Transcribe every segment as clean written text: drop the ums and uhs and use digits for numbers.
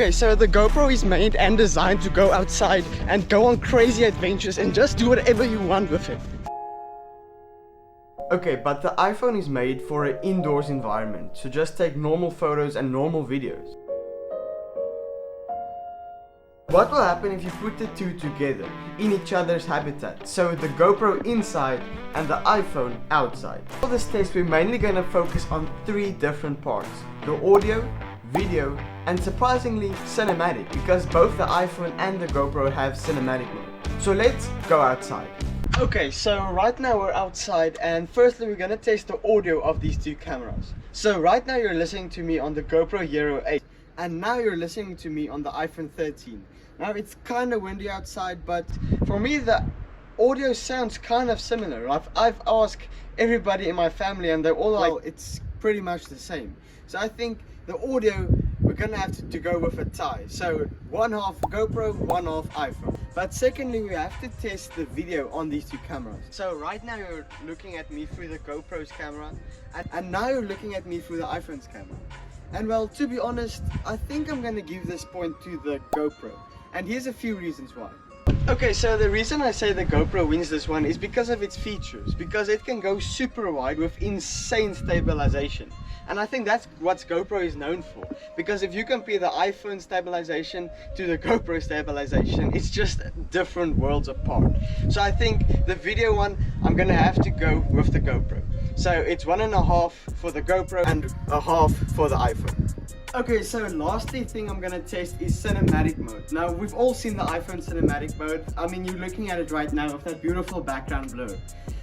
Okay, so the GoPro is made and designed to go outside and go on crazy adventures and just do whatever you want with it. Okay, but the iPhone is made for an indoors environment, so just take normal photos and normal videos. What will happen if you put the two together in each other's habitat? So the GoPro inside and the iPhone outside. For this test we're mainly going to focus on 3 different parts: the audio, video, and surprisingly cinematic, because both the iPhone and the GoPro have cinematic mode. So let's go outside. Okay, so right now we're outside, and firstly we're gonna test the audio of these 2 cameras. So right now you're listening to me on the GoPro Hero 8, and now you're listening to me on the iPhone 13. Now it's kind of windy outside, but for me the audio sounds kind of similar. I've asked everybody in my family and they're all like, it's pretty much the same. So I think the audio, we're gonna have to go with a tie. So 1/2 GoPro, 1/2 iPhone. But secondly, we have to test the video on these 2 cameras. So right now you're looking at me through the GoPro's camera, and now you're looking at me through the iPhone's camera. And well, to be honest, I think I'm gonna give this point to the GoPro. And here's a few reasons why. Okay, so the reason I say the GoPro wins this one is because of its features. Because it can go super wide with insane stabilization. And I think that's what GoPro is known for. Because if you compare the iPhone stabilization to the GoPro stabilization, it's just different worlds apart. So I think the video one, I'm gonna have to go with the GoPro. So it's 1/2 for the GoPro and 1/2 for the iPhone. Okay, so lastly thing I'm gonna test is cinematic mode. Now we've all seen the iPhone cinematic mode. I mean, you're looking at it right now with that beautiful background blur.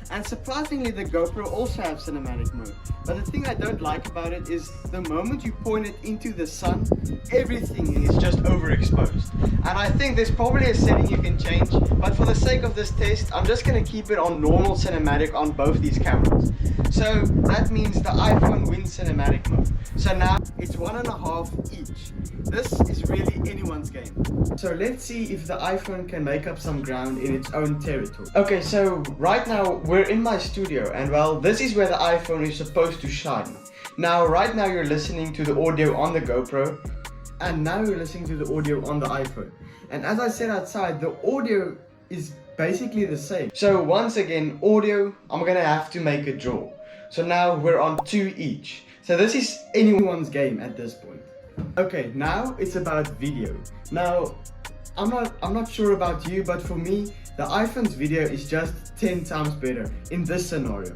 And surprisingly, the GoPro also have cinematic mode. But the thing I don't like about it is the moment you point it into the sun, everything is just overexposed. And I think there's probably a setting you can change, but for the sake of this test, I'm just gonna keep it on normal cinematic on both these cameras. So that means the iPhone wins cinematic mode. So now it's 1/2 each. This is really anyone's game. So let's see if the iPhone can make up some ground in its own territory. Okay, so right now we're in my studio, and well, this is where the iPhone is supposed to shine. Now right now you're listening to the audio on the GoPro, and now you're listening to the audio on the iPhone. And as I said outside, the audio is basically the same. So once again, audio, I'm gonna have to make a draw. So now we're on 2 each. So this is anyone's game at this point. Okay, now it's about video. Now, I'm not sure about you, but for me, the iPhone's video is just 10 times better in this scenario.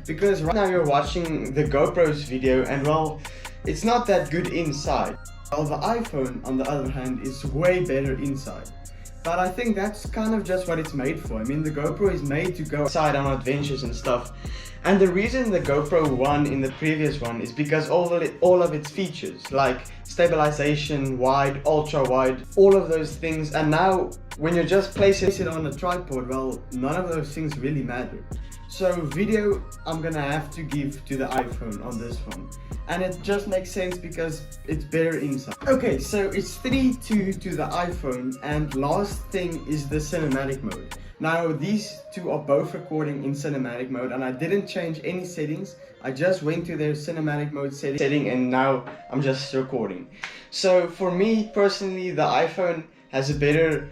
Because right now you're watching the GoPro's video, and well, it's not that good inside. While the iPhone, on the other hand, is way better inside. But I think that's kind of just what it's made for. I mean, the GoPro is made to go outside on adventures and stuff. And the reason the GoPro won in the previous one is because all of its features, like stabilization, wide, ultra wide, all of those things. And now when you just place it on a tripod, well, none of those things really matter. So video, I'm gonna have to give to the iPhone on this one. And it just makes sense because it's better inside. Okay, so it's 3-2 to the iPhone, and last thing is the cinematic mode. Now these 2 are both recording in cinematic mode, and I didn't change any settings. I just went to their cinematic mode setting, and now I'm just recording. So for me personally, the iPhone has a better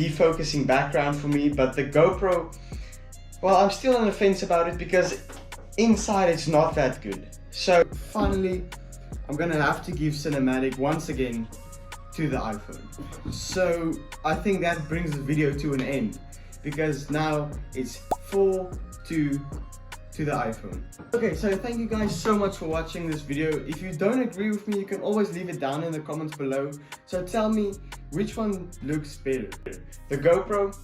defocusing background for me, but the GoPro, well, I'm still on the fence about it because inside it's not that good. So finally, I'm gonna have to give cinematic once again to the iPhone. So I think that brings the video to an end, because now it's 4-2 to the iPhone. Okay, so thank you guys so much for watching this video. If you don't agree with me, you can always leave it down in the comments below. So tell me, which one looks better, the GoPro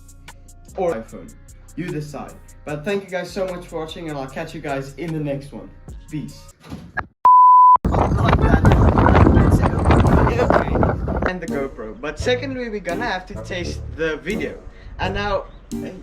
or iPhone? You decide. But thank you guys so much for watching, and I'll catch you guys in the next one. Peace. And the GoPro. But secondly, we're gonna have to taste the video. And now, hey,